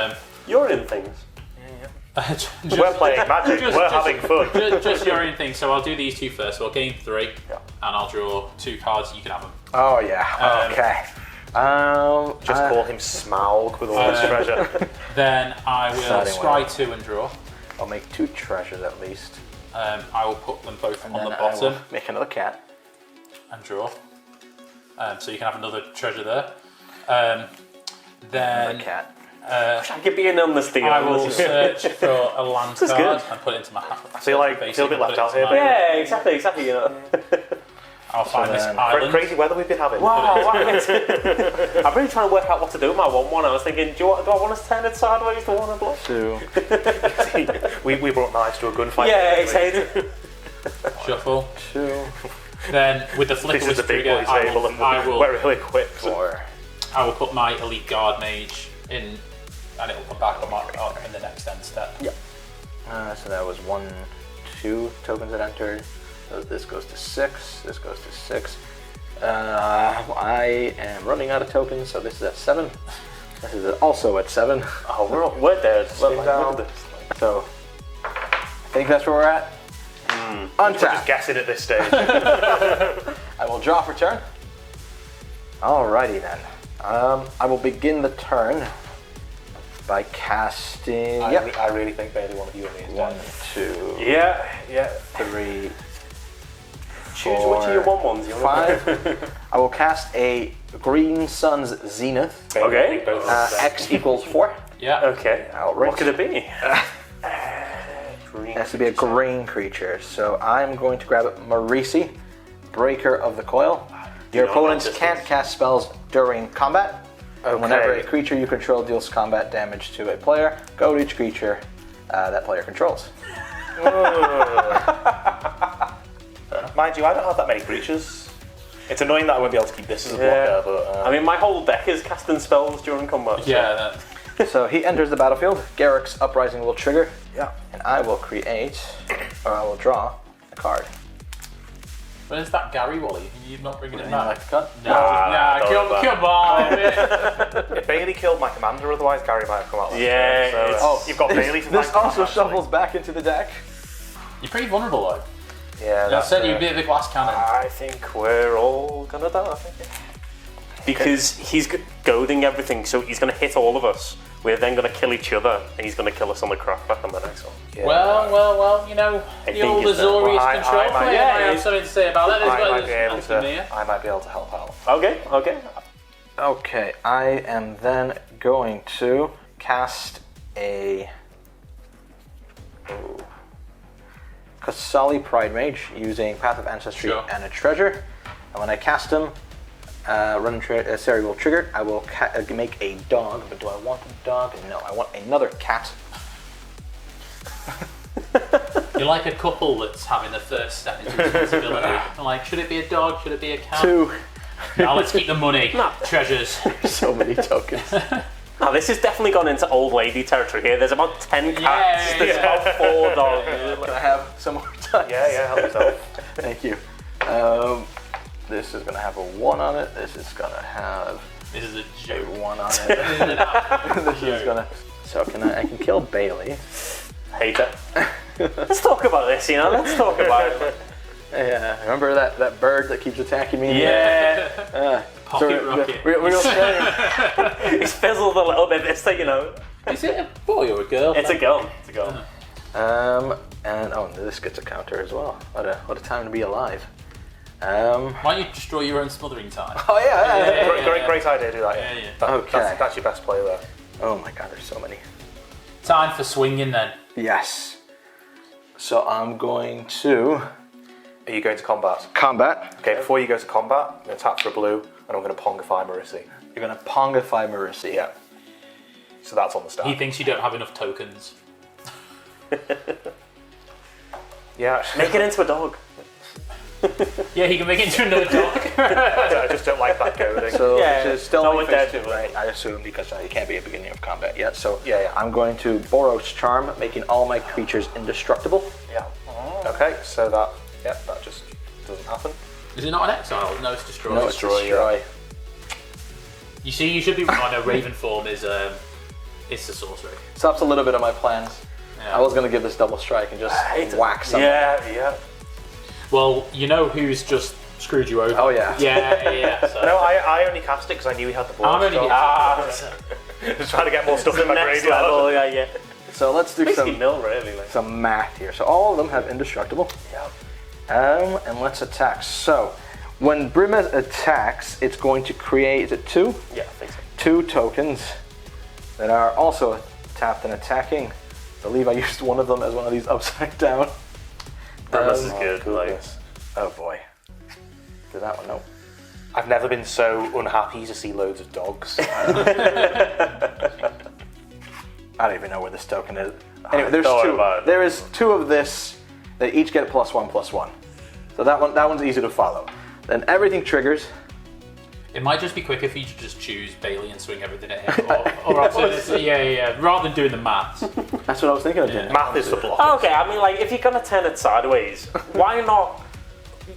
in. You're in things. We're playing Magic. We're having fun. Just your own thing. So I'll do these 2 first. So I'll gain 3, and I'll draw 2 cards. You can have them. Oh yeah. Okay. Just call him Smaug with all his treasure. Then I will Exciting scry 2 and draw. I'll make 2 treasures at least. I will put them both And on the then I will bottom make another cat. and draw. So you can have another treasure there. Then Another cat. I could be in on this deal. I will search for a land is card good. and put it into my hat. I feel like a bit left out here. Yeah, exactly. You know. I'll find this then- island. Crazy weather we've been having. Wow, I'm really trying to work out what to do with my 1/1. I was thinking, do I want to turn it sideways to 1 block? 2, we brought knives to a gunfight. Yeah, exactly. Shuffle. 2, Then with the flip This of is the this big trigger, boy I table, will, and I will we're really quick. 4. I will put my elite guard mage in, and it will come back on in the next end step. Yep. So that was 1, 2 tokens that entered. So this goes to 6. This goes to 6. I am running out of tokens, so this is at 7. This is also at 7. Oh, we're dead. Spin down. So I think that's where we're at. We're just Untap. guessing at this stage. I will draw for turn. Alrighty then. I will begin the turn by casting. I really think Bailey, one of you and me is 1, dead. 2, Yeah. 3, Choose which of your 1/1s you want. 5. I will cast a Green Sun's Zenith. Bailey, Okay. I think both of us are dead. X equals 4. Yeah. Okay. Outright. What could it be? It has to be a green creature. So I'm going to grab Marisi, Breaker of the Coil. Your not opponents want can't cast spells during combat. Okay. Whenever a creature you control deals combat damage to a player, go to each creature that player controls. Mind you, I don't have that many creatures. It's annoying that I won't be able to keep this as a Yeah. blocker, but I mean, my whole deck is casting spells during combat. so- Yeah. So he enters the battlefield. Garrick's Uprising will trigger, yeah. and I will create, or I will draw a card. Where's that Gary Wally? You're not bringing him Would anyone back? like to cut? No, come on. If Bailey killed my commander, otherwise Gary might have come out. Yeah, So, it's- you've got Bailey to This thank for also that, actually. shuffles back into the deck. You're pretty vulnerable though. Yeah, I that's said you'd it. be a big glass cannon. I think we're all gonna die. Because he's goading everything, so he's gonna hit all of us. We're then gonna kill each other, and he's gonna kill us on the crackback on the next one. Yeah. Well, you know, I the think old it's that. Azorious Well, I control might- player yeah, might have it's- something to say about that. There's I got might this be able Dimir. to. I might be able to help out. Okay. Okay, I am then going to cast a Kasali Pride Mage using Path of Ancestry Sure. and a treasure. And when I cast him, Run and Seri will trigger. I will make a dog, but do I want a dog? No, I want another cat. You're like a couple that's having the first step into responsibility. I'm like, should it be a dog? Should it be a cat? 2. Now let's keep the money. Treasures. So many tokens. Now this has definitely gone into old lady territory here. There's about 10 cats. Yeah. There's about 4 dogs. Can I have some more time? Yeah, help yourself. Thank you. This is going to have a 1 on it. This is going to have This is a a joke. 1 on it. This is going to... So I can kill Bailey. Hate it. Let's talk about this, you know? Let's talk about it. Yeah, remember that bird that keeps attacking me? Yeah. Pocket rocket. We're going to say... He's fizzled a little bit this thing, you know. Is it a boy or a girl? It's a girl. It's a girl. And this gets a counter as well. What a time to be alive. Why don't you destroy your own smothering time? Oh yeah. Great idea, do that. Yeah. Okay. That's your best play there. Oh my god, there's so many. Time for swinging then. Yes. So I'm going to Are you going to combat? combat. Okay, before you go to combat, I'm going to tap for a blue, and I'm going to Pongify Marisi. You're going to Pongify Marisi. Yeah. So that's on the start. He thinks you don't have enough tokens. Yeah, actually, Make it into a dog. Yeah, he can make it into another dog. I just don't like that coding. So Yeah, it's still no, only with that phase 2, too. right? I assume because it can't be a beginning of combat yet. So Yeah. I'm going to Boros Charm, making all my creatures indestructible. Yeah. Okay, so that just doesn't happen. Is it not an exile? No, it's destroyed. No, it's destroy. You see, you should be. Oh no, Raven form is it's the sorcery. Stops a little bit of my plans. Yeah. I was going to give this double strike and just whack something. Yeah. Well, you know who's just screwed you over? Oh, yeah. Yeah. So. No, I only cast it because I knew he had the ball. I'm only Just trying to get more stuff in my Next graveyard. level, yeah. So let's do Basically nil, really. Like. some math here. So all of them have indestructible. Yeah. And let's attack. So when Brimaz attacks, it's going to create, is it 2? Yeah, I think so. 2 tokens that are also tapped and attacking. I believe I used one of them as one of these upside down. This is good. Oh boy. Did that one? No. I've never been so unhappy to see loads of dogs. I don't even know where this token is. Anyway, there's Don't worry 2. about it. There is 2 of this. They each get +1/+1. So that one's easy to follow. Then everything triggers. It might just be quicker for you to just choose Bailey and swing everything at him. Or rather than doing the maths. That's what I was thinking of doing. Math is the block. Okay, I mean, like, if you're gonna turn it sideways, why not?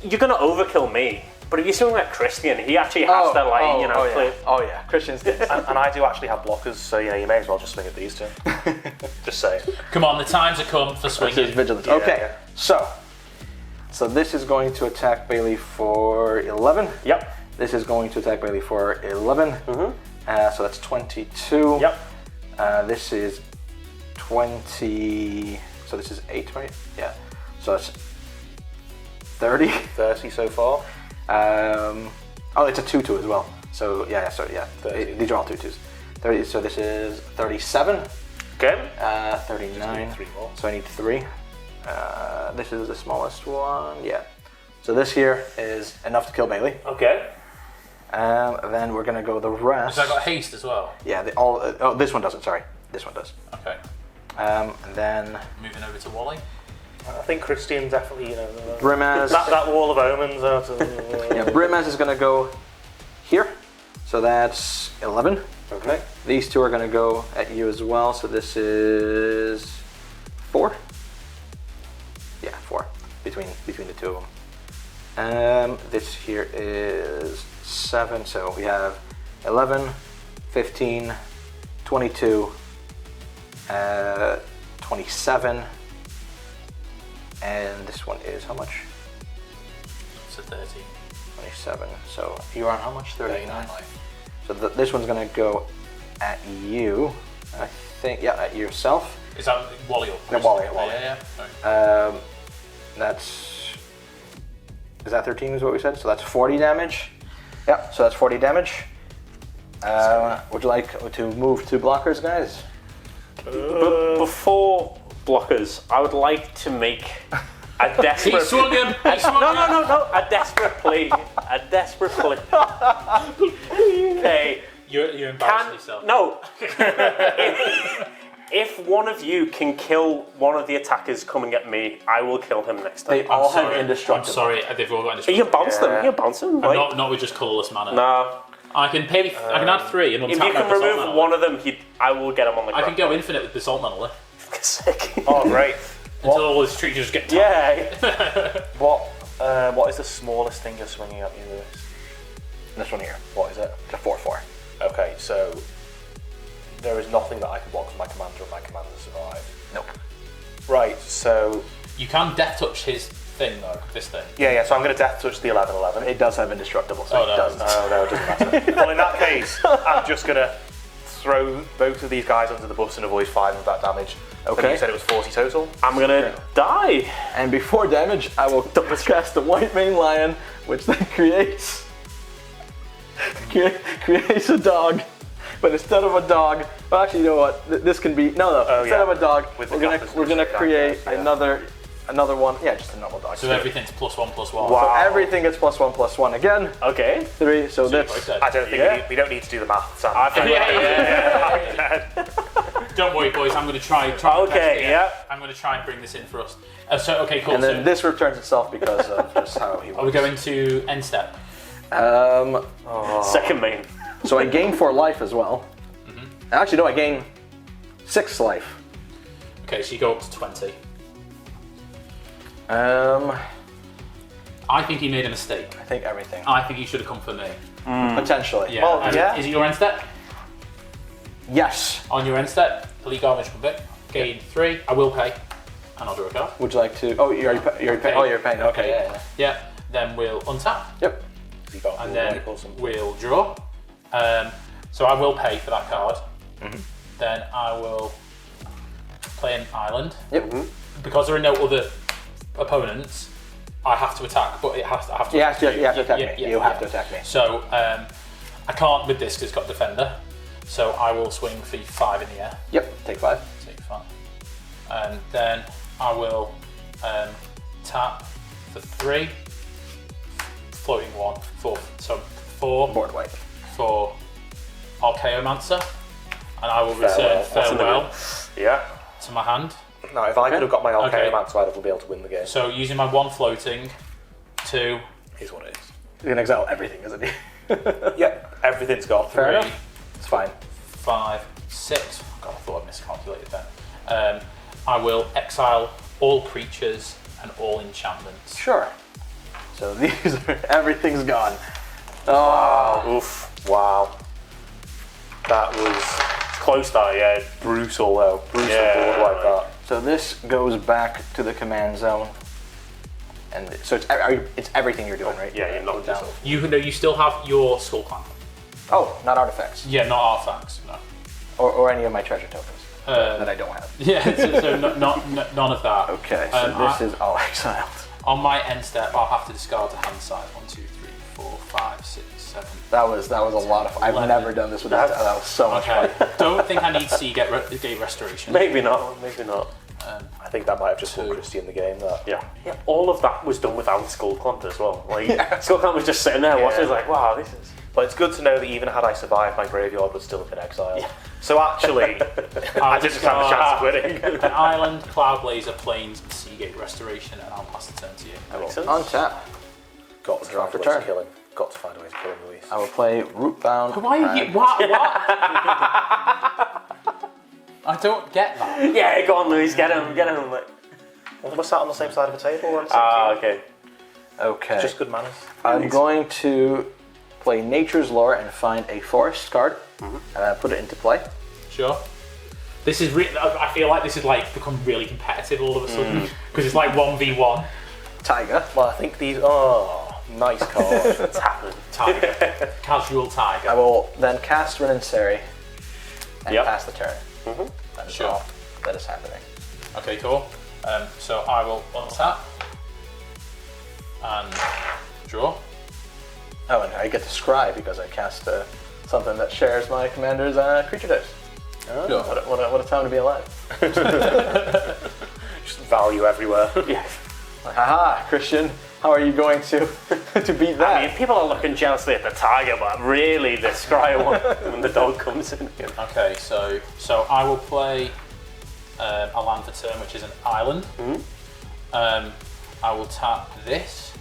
You're gonna overkill me. But if you're swinging at Christian, he actually has to, like, play. Oh yeah, Christian's And I do actually have blockers, so you may as well just swing at these 2. Just saying. Come on, the times have come for swinging. vigilance. Yeah, Okay, yeah. so this is going to attack Bailey for 11. Yep. This is going to attack Bailey for 11. So that's 22. Yep. This is 20. So this is 8, right? Yeah. So that's 30. 30 so far. Oh, it's a 2/2 as well. So yeah. 30. These are all 2/2s. 30. So this is 37. Okay. 39. 3 more. So I need 3. This is the smallest one. Yeah. So this here is enough to kill Bailey. Okay. Then we're gonna go the rest. So I got haste as well. Yeah. This one doesn't. Sorry. This one does. Okay. And then Moving over to Wally. I think Christian definitely, Brimaz. that wall of omens. Yeah, Brimaz is gonna go here. So that's 11. Okay. These 2 are gonna go at you as well. So this is 4. Yeah, 4 between the 2 of them. This here is 7. So we have 11, 15, 22, 27. And this one is how much? So 30. 27. So you're on how much? 39. life. So this one's gonna go at you. I think, yeah, at yourself. Is that Wally or Yeah, Wally. Yeah. Sorry. Is that 13 is what we said? So that's 40 damage. Yeah, so that's 40 damage. Would you like to move to blockers, guys? But before blockers, I would like to make a desperate. He swung him! He swung him! No! A desperate plea. A desperate plea. Okay. You're embarrassing yourself. No. If one of you can kill one of the attackers coming at me, I will kill him next time. They all have I'm indestructible. sorry, they've all got You indestructible. can bounce them. You can bounce them. Like, Not with just colourless mana. nah. I can add 3 and If untap you my can Basalt remove Mantle. one of them, I will get him on the I ground. can go infinite with Basalt Mantle Sick. Oh, great. until all his creatures get tapped. Yeah. What is the smallest thing you're swinging at me, Lewis? This one here. What is it? It's a 4/4. Okay, so there is nothing that I can block with my commander and my commander survive. Nope. Right, so You can death touch his thing though, this thing. yeah, so I'm going to death touch the 11/11. It does have indestructible, so Oh, it no. doesn't. Oh no, it doesn't matter. Well, in that case, I'm just going to throw both of these guys under the bus and avoid 5 of that damage. Okay. You said it was 40 total. I'm gonna die. And before damage, I will cast the White Mane Lion, which then creates a dog. But instead of a dog, well, actually, you know what? This can be instead of a dog, With we're the gonna Gathers, create yeah. another one. Yeah, just a normal dog. So everything's +1/+1. So everything gets +1/+1 again. Okay. 3. So that's. I don't think we don't need to do the math, Sam. I think Yeah. Don't worry, boys. I'm going to try. Okay, yeah. I'm going to try and bring this in for us. Okay, cool. And then So this returns itself because of just how he are we works. going to end step? Second main. So I gain 4 life as well. Actually, no, I gain 6 life. Okay, so you go up to 20. I I think he made a mistake. think everything. I think he should have come for me. Potentially. Yeah. Well, And yeah. Is it your end step? Yes. On your end step, delete garbage from Vic. gain 3. I will pay, and I'll draw a card. Would you like to? Oh, you're paying. Oh, you're paying. Okay. Yeah. Then we'll untap. Yep. And then we'll draw. So I will pay for that card. Then I will play an island. Yep. Because there are no other opponents, I have to attack, but I have to. You have to attack me. You have to attack me. So I can't with this because it's got defender. So I will swing for 5 in the air. Yep. Take 5. Take 5. And then I will tap for 3. Floating 1. 4. So 4. Board wipe. For Archaeomancer. And I will return Farewell to my hand. No, if I could have got my Archaeomancer, I'd have been able to win the game. So using my 1 floating, 2. Here's what it is. You can exile everything, isn't he? Yep, everything's gone. Fair 3, enough. It's fine. 5, 6. God, I thought I miscalculated then. I will exile all creatures and all enchantments. Sure. So these are, everything's gone. Oh. Oof. Wow. That was close that, yeah. Brutal though. Brutal board like that. So this goes back to the command zone. And so it's everything you're doing, right? Yeah, you're not down. You still have your Skull Clamp. Oh, not artifacts. Yeah, not artifacts, no. Or any of my treasure tokens that I don't have. Yeah, so none of that. Okay, so this is all exiled. On my end step, I'll have to discard the hand side. 1, 2, 3, 4, 5, 6, 7. That was a lot of fun. I've never done this with that. That was so much fun. Don't think I need Seagate Restoration. Maybe not, maybe not. I think that might have just put Christy in the game. That. Yeah. All of that was done without Skull Clamp as well. Like Skull Clamp was just sitting there watching. It's like, wow, this is. But it's good to know that even had I survived, my graveyard would still have been exiled. Yeah. So actually, I didn't have a chance of winning. An island, Cloudblazer, Plains, Seagate Restoration, and I'll pass the turn to you. On tap. Got to find a way to kill him. Got to find a way to kill him, Luis. I will play Rootbound. Why are you? What? I don't get that. Yeah, go on, Luis, get him. Well, we're sat on the same side of the table. Okay. Okay. Just good manners. I'm going to play Nature's Lore and find a forest card and put it into play. Sure. This is. I feel like this is like become really competitive all of a sudden because it's like 1v1. Tiger. Well, I think these. Oh, nice card. Tiger. Casual tiger. I will then cast Rin and Seri and pass the turn. That is all that is happening. Okay, cool. So I will untap and draw. Oh, and I get to scry because I cast something that shares my commander's creature dice. Oh, Sure. What a time to be alive. Just value everywhere. Yeah. Haha, Christian, how are you going to beat that? I mean, people are looking jealously at the tiger, but really the scry one when the dog comes in. Okay, so I will play a land for turn, which is an island. I will tap this.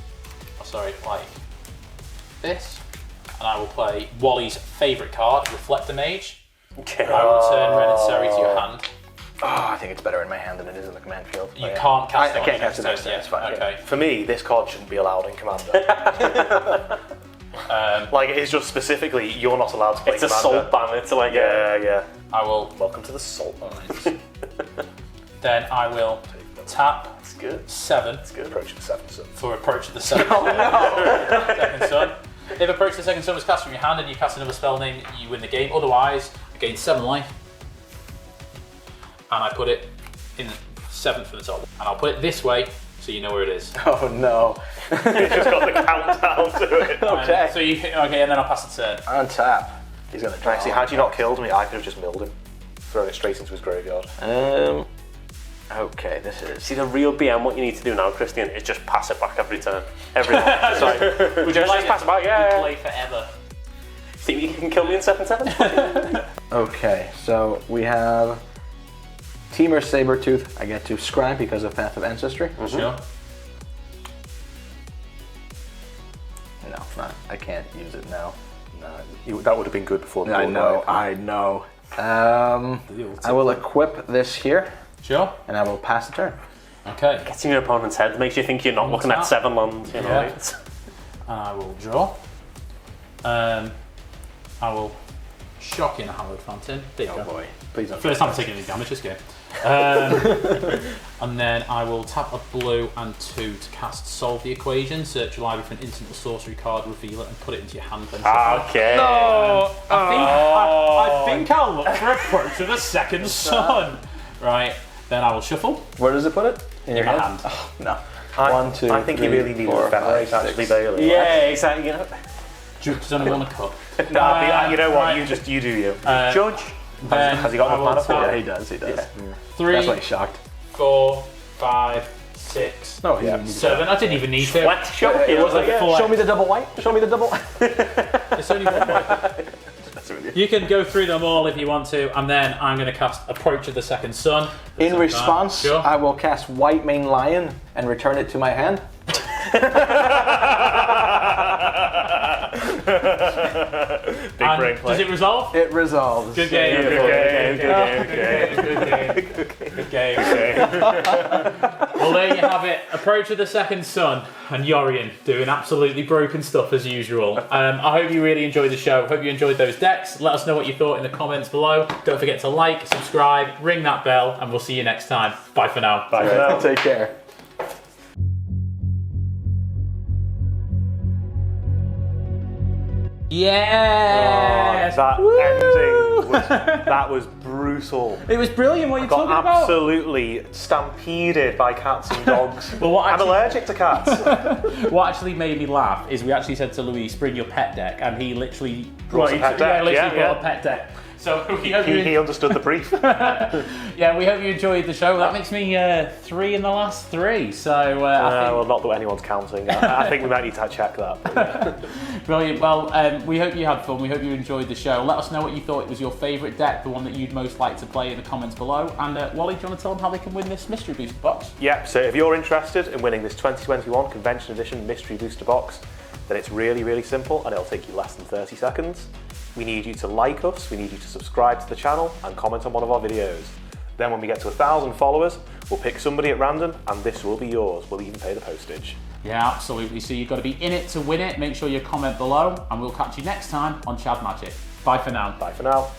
Oh, sorry, like this, and I will play Wally's favourite card, Reflector Mage. Okay. I will return Ren and Seri to your hand. Oh, I think it's better in my hand than it is in the command field. You can't cast it. I can't cast it next turn. Yeah, It's fine. Okay. For me, this card shouldn't be allowed in Commander. Like, it's just specifically, you're not allowed to play It's a Commander. salt ban. It's like Yeah. I will. Welcome to the salt ban. Then I will tap It's good. 7 It's good. Approaching the 7th sun. for approach of the second sun. If approach of the second sun was cast from your hand and you cast another spell name, you win the game. Otherwise, you gain 7 life. And I put it in 7th from the top. And I'll put it this way so you know where it is. Oh no. It's just got the countdown to it. Okay. So and then I'll pass the turn. On tap. He's gonna draw. Actually, had you not killed me, I could have just milled him. Thrown it straight into his graveyard. Okay, this is. See, the real BM, what you need to do now, Christian, is just pass it back every turn. Every turn. Sorry. Would you Just pass it back, yeah. Play forever. Think you can kill me in 7/7? Okay, so we have Temur Sabertooth. I get to scry because of Path of Ancestry. Sure. No, not. I can't use it now. No, that would have been good before the I board know. wipe. I know. I will equip this here, Sure. and I will pass the turn. Okay. Gets in your opponent's head, makes you think you're not looking at 7 lands, you know. Yeah. And I will draw. I will shock in a Hallowed Fountain. There you Oh go. boy, please don't. First time I'm taking any damage this game. And then I will tap a blue and 2 to cast Solve the Equation. Search your library for an instant or sorcery card, reveal it, and put it into your hand. Okay. No! I think I'll look for Approach of the Second Sun. Right, then I will shuffle. Where does it put it? In your My hand? hand. Oh, no. I 1, 2, I think 3, you really need 4, to venerate 5, actually, 6. Bailey. Yeah, exactly. You know. Judge only won a cup. No, you know what? right. You do you. Judge. Has he got I enough will mana for tap it? He does, he does. Yeah. 3, That's why he's shocked. 4, 5, 6, No, yeah. 7. I didn't even need to. What? Show me. It was a flex. Show me the double white. Show me the double. It's only one way. You can go through them all if you want to, and then I'm going to cast Approach of the Second Sun. In response, Sure. I will cast White Mane Lion and return it to my hand. Big And brain play. does it resolve? It resolves. Good game. Good game. Good game. Well, there you have it. Approach of the Second Sun and Yorion doing absolutely broken stuff as usual. I hope you really enjoyed the show. Hope you enjoyed those decks. Let us know what you thought in the comments below. Don't forget to like, subscribe, ring that bell, and we'll see you next time. Bye for now. Bye for now. Take care. Yes! That ending was brutal. It was brilliant. What are you talking Got about? absolutely stampeded by cats and dogs. Well, what I'm actually- allergic to cats. What actually made me laugh is we actually said to Luis, bring your pet deck, and he literally Brought a pet deck, literally yeah, brought yeah. a pet deck. So we hope he understood the brief. yeah, we hope you enjoyed the show. That makes me 3 in the last 3. So I think Well, not that anyone's counting. I think we might need to check that. Yeah. brilliant. Well, we hope you had fun. We hope you enjoyed the show. Let us know what you thought was your favourite deck, the one that you'd most like to play in the comments below. And Wally, do you want to tell them how they can win this mystery booster box? Yep, so if you're interested in winning this 2021 Convention Edition Mystery Booster Box, then it's really, really simple and it'll take you less than 30 seconds. We need you to like us, we need you to subscribe to the channel and comment on one of our videos. Then when we get to 1,000 followers, we'll pick somebody at random and this will be yours. We'll even pay the postage. Yeah, absolutely. So you've got to be in it to win it. Make sure you comment below and we'll catch you next time on Chad Magic. Bye for now. Bye for now.